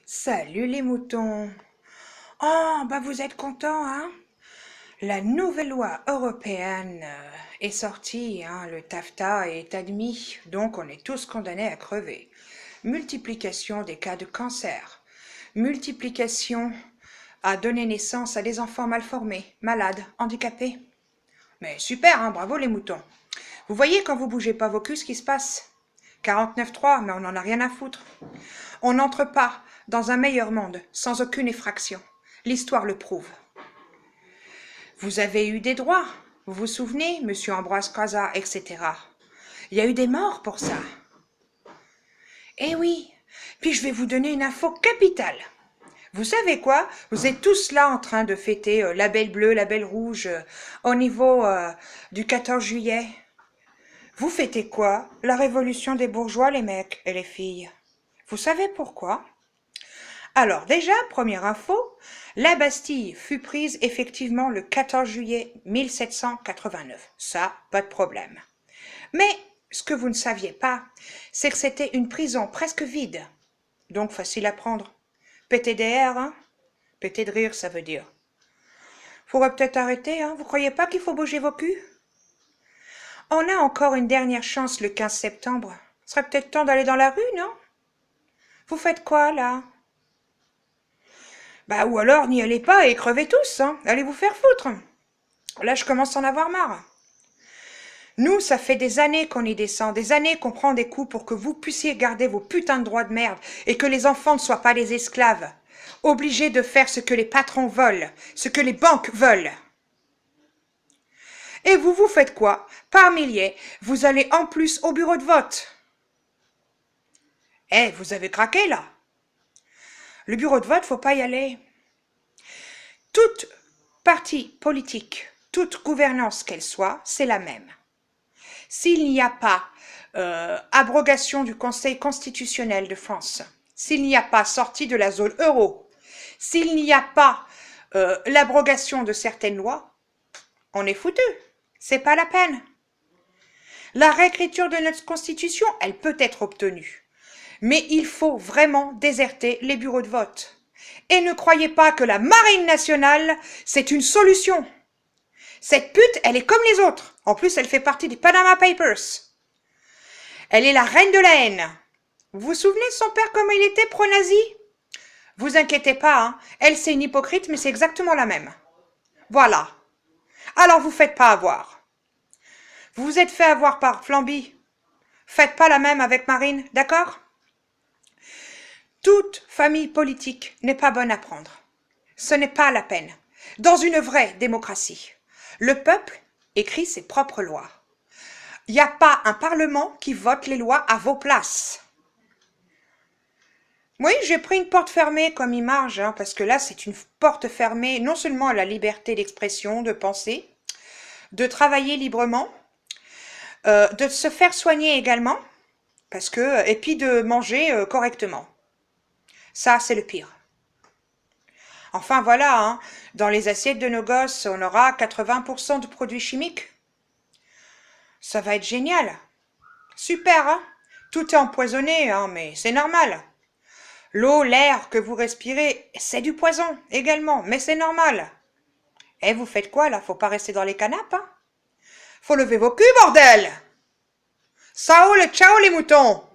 Salut les moutons. Oh, bah vous êtes contents, hein? La nouvelle loi européenne est sortie, hein, le TAFTA est admis, donc on est tous condamnés à crever. Multiplication des cas de cancer. Multiplication à donner naissance à des enfants mal formés, malades, handicapés. Mais super, hein, bravo les moutons. Vous voyez quand vous bougez pas vos culs ce qui se passe? 49.3, mais on n'en a rien à foutre. On n'entre pas dans un meilleur monde sans aucune effraction. L'histoire le prouve. Vous avez eu des droits, vous vous souvenez, monsieur Ambroise Croizat, etc. Il y a eu des morts pour ça. Eh oui, puis je vais vous donner une info capitale. Vous savez quoi? Vous êtes tous là en train de fêter la Belle Bleue, la Belle Rouge au niveau du 14 juillet. Vous fêtez quoi? La révolution des bourgeois, les mecs et les filles. Vous savez pourquoi? Alors déjà, première info, la Bastille fut prise effectivement le 14 juillet 1789. Ça, pas de problème. Mais ce que vous ne saviez pas, c'est que c'était une prison presque vide. Donc facile à prendre. Péter des airs, hein? Péter de rire, ça veut dire. Faudrait peut-être arrêter, hein? Vous croyez pas qu'il faut bouger vos culs? On a encore une dernière chance le 15 septembre. Ce serait peut-être temps d'aller dans la rue, non? Vous faites quoi, là? Bah, ou alors n'y allez pas et crevez tous, hein. Allez vous faire foutre. Là, je commence à en avoir marre. Nous, ça fait des années qu'on y descend, des années qu'on prend des coups pour que vous puissiez garder vos putains de droits de merde et que les enfants ne soient pas des esclaves, obligés de faire ce que les patrons veulent, ce que les banques veulent. Et vous faites quoi? Par milliers, vous allez en plus au bureau de vote. Eh, vous avez craqué, là. Le bureau de vote, faut pas y aller. Toute parti politique, toute gouvernance qu'elle soit, c'est la même. S'il n'y a pas abrogation du Conseil constitutionnel de France, s'il n'y a pas sortie de la zone euro, s'il n'y a pas l'abrogation de certaines lois, on est foutu. C'est pas la peine. La réécriture de notre constitution, elle peut être obtenue. Mais il faut vraiment déserter les bureaux de vote. Et ne croyez pas que la marine nationale, c'est une solution. Cette pute, elle est comme les autres. En plus, elle fait partie des Panama Papers. Elle est la reine de la haine. Vous vous souvenez de son père, comment il était pro-nazi? Vous inquiétez pas, hein. Elle, c'est une hypocrite, mais c'est exactement la même. Voilà. Alors, vous faites pas avoir. Vous vous êtes fait avoir par Flamby. Faites pas la même avec Marine, d'accord? Toute famille politique n'est pas bonne à prendre. Ce n'est pas la peine. Dans une vraie démocratie, le peuple écrit ses propres lois. Il n'y a pas un parlement qui vote les lois à vos places. Oui, j'ai pris une porte fermée comme image, hein, parce que là, c'est une porte fermée non seulement à la liberté d'expression, de penser, de travailler librement, de se faire soigner également, parce que, et puis de manger correctement. Ça, c'est le pire. Enfin voilà, hein, dans les assiettes de nos gosses, on aura 80% de produits chimiques. Ça va être génial. Super, hein? Tout est empoisonné, hein, mais c'est normal. L'eau, l'air que vous respirez, c'est du poison également, mais c'est normal. Et vous faites quoi là? Faut pas rester dans les canapes, hein? Faut lever vos culs, bordel! Ciao les moutons!